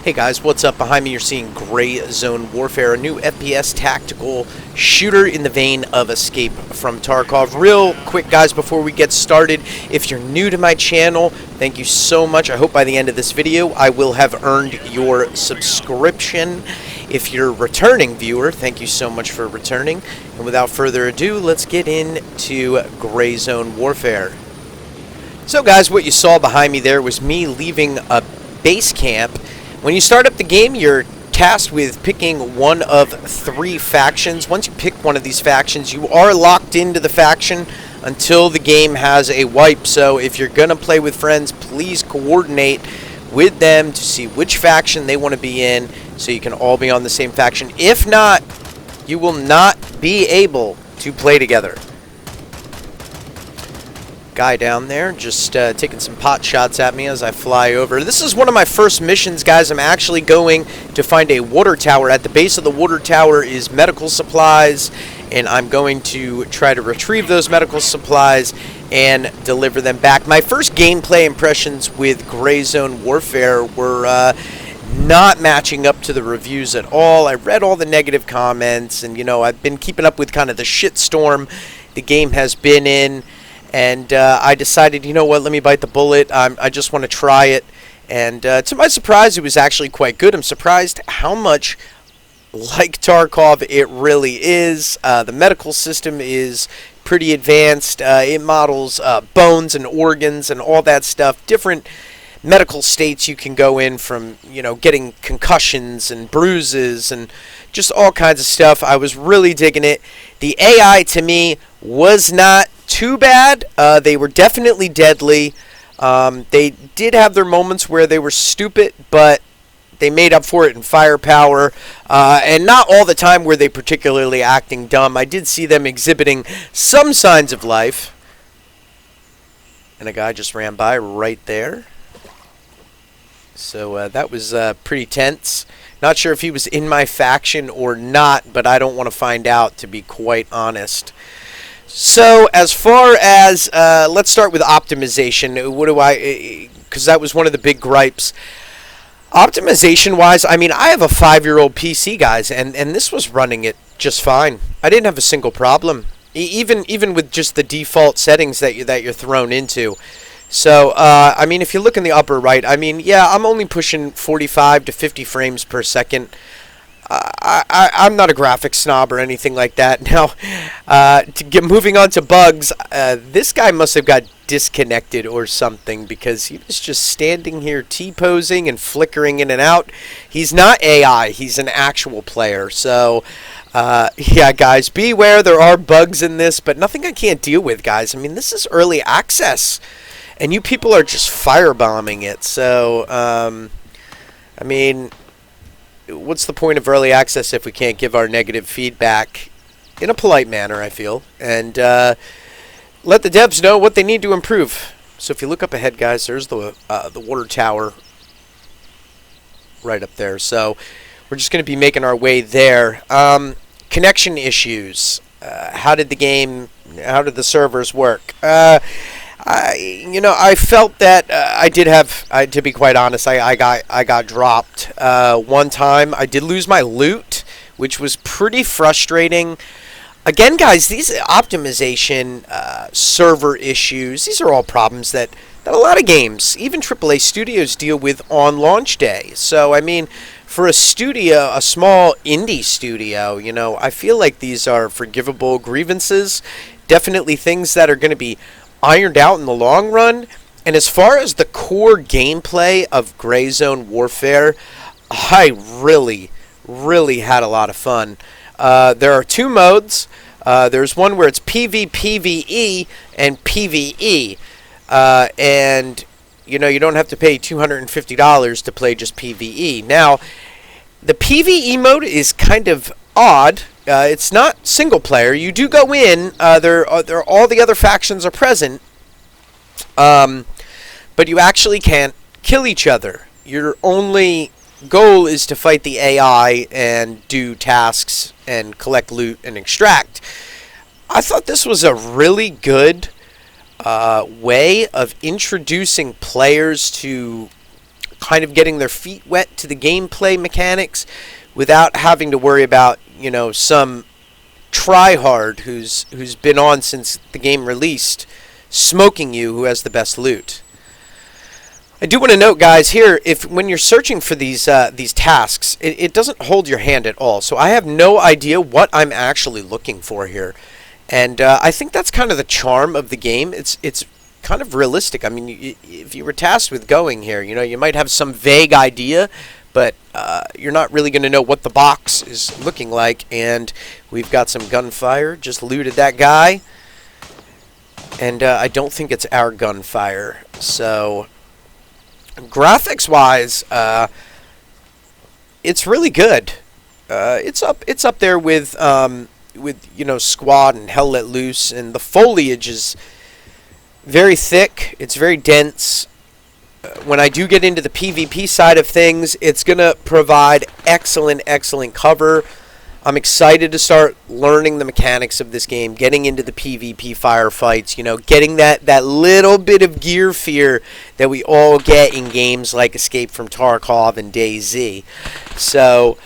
Hey guys, what's up? Behind me you're seeing Gray Zone Warfare, a new FPS tactical shooter in the vein of Escape from Tarkov. Real quick guys, before we get started, if you're new to my channel, thank you so much. I hope by the end of this video I will have earned your subscription. If you're a returning viewer, thank you so much for returning. And without further ado, let's get into Gray Zone Warfare. So guys, what you saw behind me there was me leaving a base camp. When you start up the game, you're tasked with picking one of three factions. Once you pick one of these factions, you are locked into the faction until the game has a wipe. So if you're going to play with friends, please coordinate with them to see which faction they want to be in so you can all be on the same faction. If not, you will not be able to play together. Guy down there just taking some pot shots at me as I fly over. This is one of my first missions, guys. I'm actually going to find a water tower. At the base of the water tower is medical supplies, and I'm going to try to retrieve those medical supplies and deliver them back. My first gameplay impressions with Gray Zone Warfare were not matching up to the reviews at all. I read all the negative comments, and you know, I've been keeping up with kind of the shitstorm the game has been in. And I decided, you know what, let me bite the bullet. I just want to try it. And to my surprise, it was actually quite good. I'm surprised how much like Tarkov it really is. The medical system is pretty advanced. It models bones and organs and all that stuff. Different medical states you can go in from, you know, getting concussions and bruises and just all kinds of stuff. I was really digging it. The AI to me was not too bad. They were definitely deadly. They did have their moments where they were stupid, but they made up for it in firepower. And not all the time were they particularly acting dumb. I did see them exhibiting some signs of life. And a guy just ran by right there. So that was pretty tense. Not sure if he was in my faction or not, but I don't want to find out, to be quite honest. So as far as, let's start with optimization. What do because that was one of the big gripes. Optimization-wise, I mean, I have a 5-year-old PC, guys, and this was running it just fine. I didn't have a single problem, even with just the default settings that you're thrown into. So, I mean, if you look in the upper right, I mean, yeah, I'm only pushing 45 to 50 frames per second. I'm not a graphics snob or anything like that. Now, moving on to bugs, this guy must have got disconnected or something because he was just standing here T-posing and flickering in and out. He's not AI. He's an actual player. So, yeah, guys, beware. There are bugs in this, but nothing I can't deal with, guys. I mean, this is early access, and you people are just firebombing it. So, I mean, what's the point of early access if we can't give our negative feedback in a polite manner, I feel, and let the devs know what they need to improve. So if you look up ahead, guys, there's the water tower right up there. So we're just going to be making our way there. Connection issues. How did the servers work? I felt that to be quite honest, I got dropped one time. I did lose my loot, which was pretty frustrating. Again, guys, these optimization server issues, these are all problems that a lot of games, even AAA studios, deal with on launch day. So, I mean, for a studio, a small indie studio, you know, I feel like these are forgivable grievances. Definitely things that are going to be ironed out in the long run. And as far as the core gameplay of Gray Zone Warfare, I really had a lot of fun. There are two modes. There's one where it's PvPvE and PvE. And, you know, you don't have to pay $250 to play just PvE. Now, the PvE mode is kind of odd. It's not single player. You do go in. There all the other factions are present. But you actually can't kill each other. Your only goal is to fight the AI and do tasks and collect loot and extract. I thought this was a really good way of introducing players to kind of getting their feet wet to the gameplay mechanics without having to worry about, some tryhard who's been on since the game released smoking you who has the best loot. I do want to note, guys, here, when you're searching for these tasks, it doesn't hold your hand at all. So I have no idea what I'm actually looking for here, and I think that's kind of the charm of the game. It's kind of realistic. I mean, if you were tasked with going here, you might have some vague idea, but you're not really going to know what the box is looking like. And we've got some gunfire. Just looted that guy, and I don't think it's our gunfire. So graphics-wise, it's really good. It's up there with Squad and Hell Let Loose, and the foliage is very thick. It's very dense. When I do get into the PvP side of things, it's gonna provide excellent cover. I'm excited to start learning the mechanics of this game, getting into the PvP firefights, getting that little bit of gear fear that we all get in games like Escape from Tarkov and DayZ. So,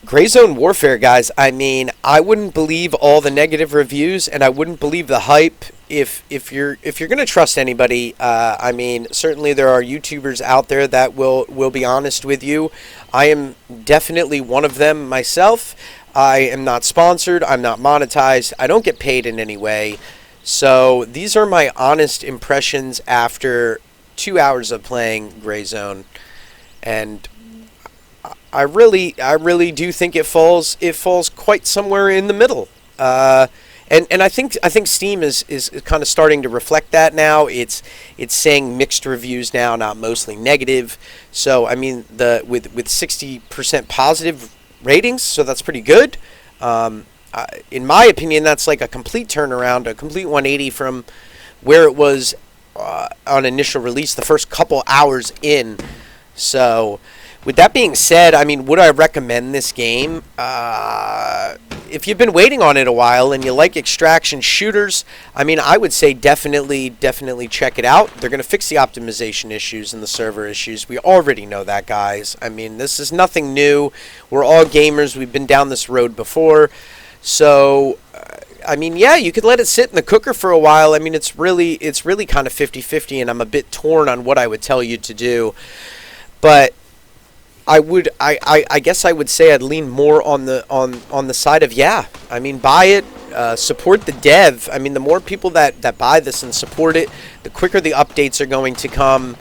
Gray Zone Warfare, guys, I mean, I wouldn't believe all the negative reviews, and I wouldn't believe the hype if you're going to trust anybody. I mean, certainly there are YouTubers out there that will be honest with you. I am definitely one of them myself. I am not sponsored. I'm not monetized. I don't get paid in any way. So these are my honest impressions after 2 hours of playing Gray Zone, and I really do think it falls quite somewhere in the middle. And I think Steam is kind of starting to reflect that now. It's saying mixed reviews now, not mostly negative. So I mean, with 60% positive ratings, so that's pretty good. In my opinion, that's like a complete turnaround, a complete 180 from where it was on initial release, the first couple hours in. So, with that being said, I mean, would I recommend this game? If you've been waiting on it a while and you like extraction shooters, I mean, I would say definitely check it out. They're going to fix the optimization issues and the server issues. We already know that, guys. I mean, this is nothing new. We're all gamers. We've been down this road before. So, I mean, yeah, you could let it sit in the cooker for a while. I mean, it's really kind of 50-50, and I'm a bit torn on what I would tell you to do. But I guess I would say I'd lean more on the side of, yeah, I mean, buy it, support the dev. I mean, the more people that buy this and support it, the quicker the updates are going to come,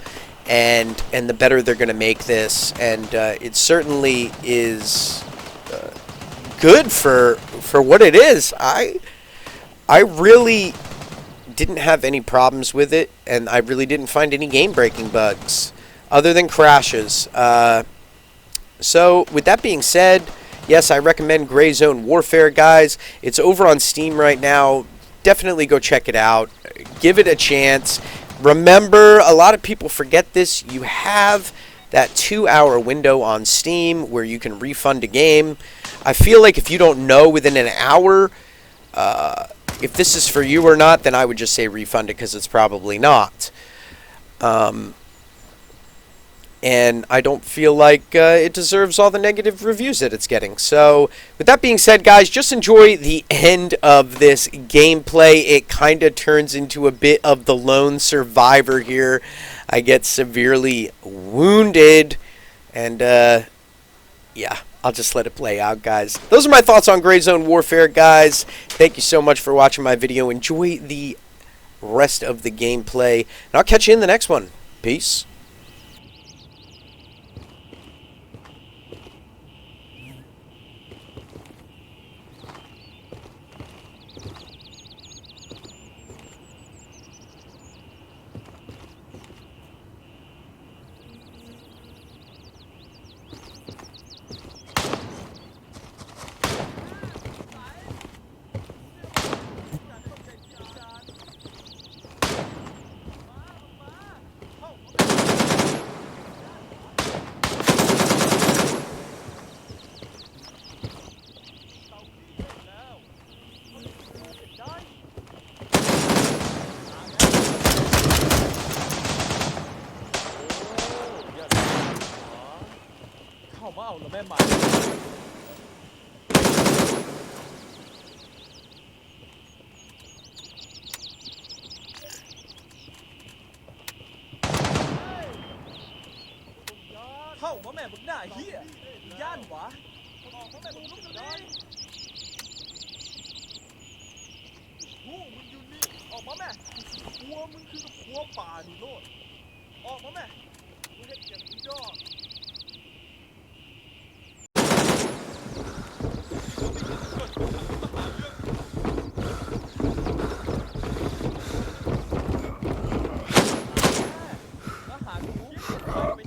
and the better they're going to make this. And it certainly is good for what it is. I really didn't have any problems with it, and I really didn't find any game-breaking bugs other than crashes. So, with that being said, yes, I recommend Gray Zone Warfare, guys. It's over on Steam right now. Definitely go check it out. Give it a chance. Remember, a lot of people forget this. You have that 2-hour window on Steam where you can refund a game. I feel like if you don't know within an hour if this is for you or not, then I would just say refund it, because it's probably not. And I don't feel like it deserves all the negative reviews that it's getting. So, with that being said, guys, just enjoy the end of this gameplay. It kind of turns into a bit of the lone survivor here. I get severely wounded, and yeah, I'll just let it play out, guys. Those are my thoughts on Gray Zone Warfare, guys. Thank you so much for watching my video. Enjoy the rest of the gameplay, and I'll catch you in the next one. Peace. มาเอาแล้วแม่หมาเข้ามาแม่บึกหน้าเฮียย่านหวะออกมาแม่บึกลุกกันเลยหูมึงอยู่นี่ออกมาแม่หัวมึงคือกับหัวป่านี่โลดออกมาแม่กูเฮ็ดอย่างนี้ดอกแล้วหากูไป